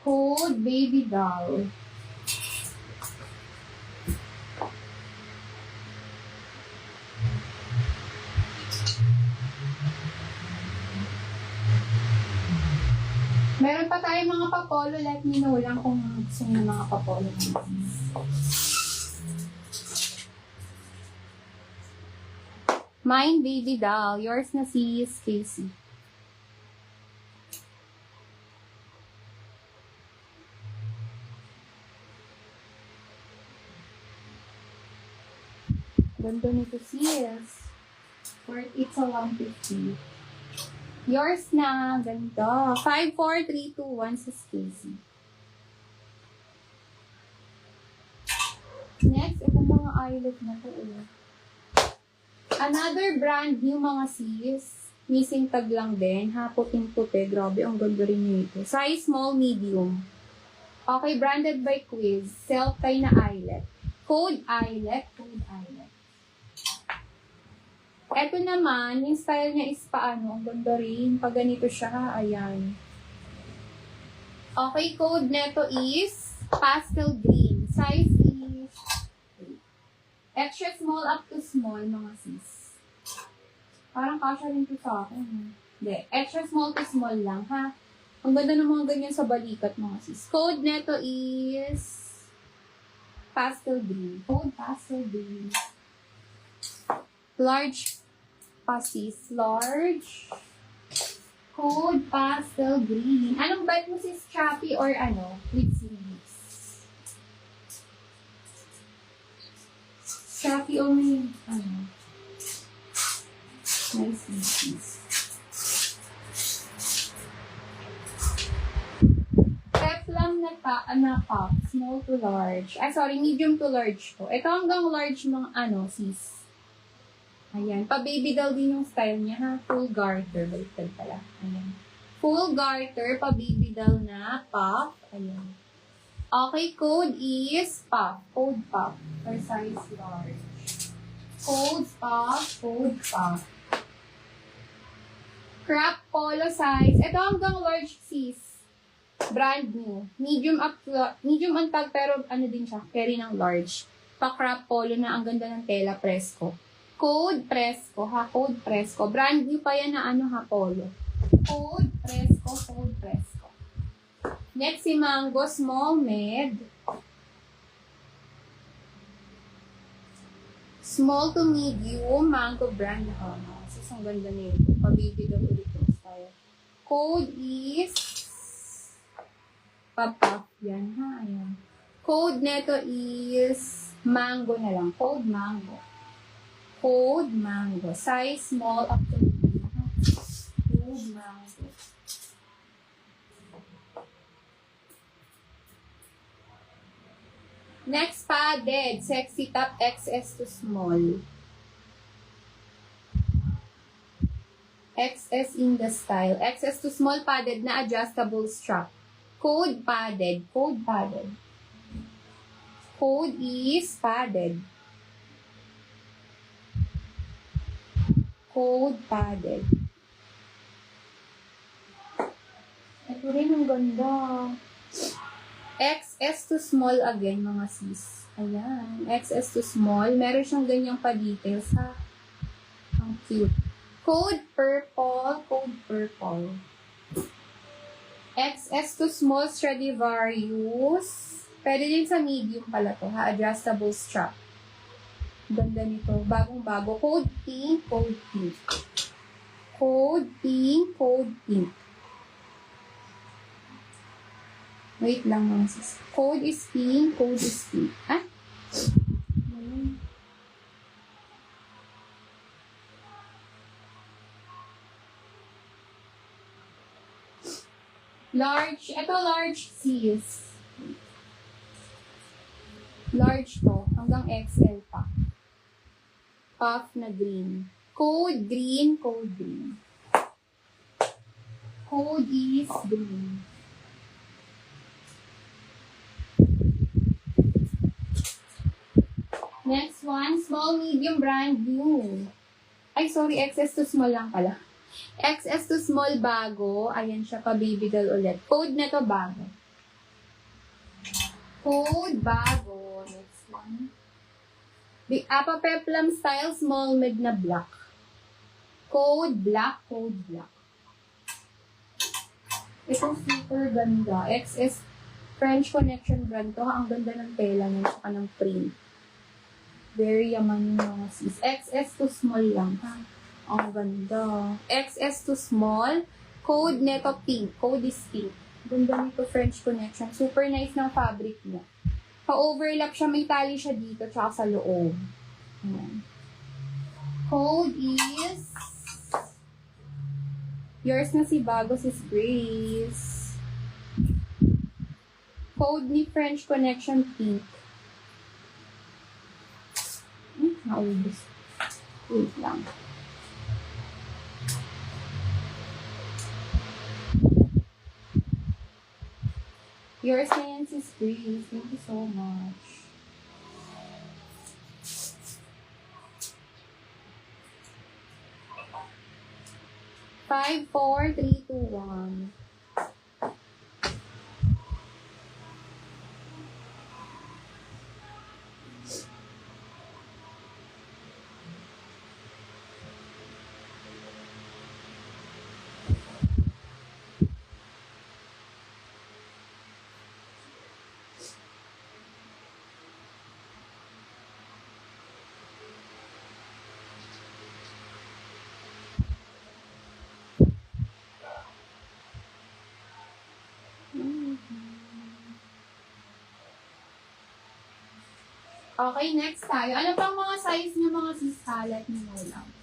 Code baby doll. Meron pa tayong mga papolo. Let me know lang kung gusto nyo ng mga papolo. Mine baby doll. Yours na si Casey. Ganda nito sis. Worth it's a 150. Yours na. Ganda. 5, 4, 3, 2, 1 sis Casey. Next, itong mga eyelet na to ulit. Another brand new mga sis. Missing tag lang din. Ha, puting-puti. Grabe, ang ganda rin nito. Size small, medium. Okay, branded by Quiz. Self-tie na eyelet. Code eyelet. Code eyelet. Ito naman, yung style niya is paano. Ang ganda rin. Pag ganito siya, ayan. Okay, code neto is pastel green. Size is extra small up to small, mga sis. Parang kasha rin to sa akin. Hindi. Extra small to small lang, ha? Ang ganda ng mga ganyan sa balikat, mga sis. Code neto is pastel green. Code pastel green. Large pasis. Large. Code pastel green. Anong bet mo sis? Choppy or ano? With sleeves? Choppy o may ano? May sleeves. Peplum na pop. Small to large. Sorry, medium to large po. Ito hanggang large mga ano, sis. Ayan. Pa-baby doll din yung style niya, ha? Full garter. Baliktad pala. Ayan. Full garter, pa-baby doll na puff. Ayan. Okay, code is puff. Code puff. For size large. Code puff. Code puff. Crop polo size. Ito hanggang large, sis. Brand new. Medium ang tag, pero ano din siya, carry ng large. Pa-crop polo na ang ganda ng tela, Presco. Code Presco, ha? Code Presco. Brand new pa yan na ano, ha, polo. Code Presco, Code Presco. Next, si Mango Small Med. Small to medium, Mango brand. Sis, ang ganda nito. Pa-baby daw ulit yung style. Code is Papap. Yan, ha? Ayan. Code neto is Mango na lang. Code Mango. Code Mango. Size small up to medium. Code Mango. Next, padded. Sexy top XS to small. XS in the style. XS to small padded na adjustable strap. Code padded. Code padded. Code is padded. Code padded. Ito rin ang ganda. XS to small again, mga sis. Ayan. XS to small. Meron siyang ganyang pa-details, ha? Ang cute. Code purple. Code purple. XS to small Stradivarius. Pwede din sa medium pala to, ha? Adjustable strap. Ganda nito. Bagong-bago. Code pink. Code pink. Code pink. Code pink. Wait lang mga sis. Code is pink. Code is pink. Ah? Large. Ito large sis. Large to. Hanggang XL pa. Puff na green. Code green. Code green. Code is green. Next one, small, medium, brand new. Ay, sorry, XS to small lang pala. XS to small bago. Ayan siya pa, baby doll ulit. Code na to bago. Code bago. Next one. Apa Peplum style small mid na black. Code black. Ito super ganda. XS French Connection brand to. Ang ganda ng tela ng saka ng print. Very yaman mga sis. XS to small lang ha. Ang ganda. XS to small. Code neto pink. Code is pink. Ganda nito French Connection. Super nice ng fabric niya. Pa-overlap siya. May tali siya dito tsaka sa loob. Ayan. Code is yours na si Bago sis Grace. Code ni French Connection pink. Naubos. Wait lang. Yours na yan, sis Grace. Thank you so much. Five, four, three, two, one. Okay, next tayo. Ano pang mga size niyo mga sis? Halat niyo lang.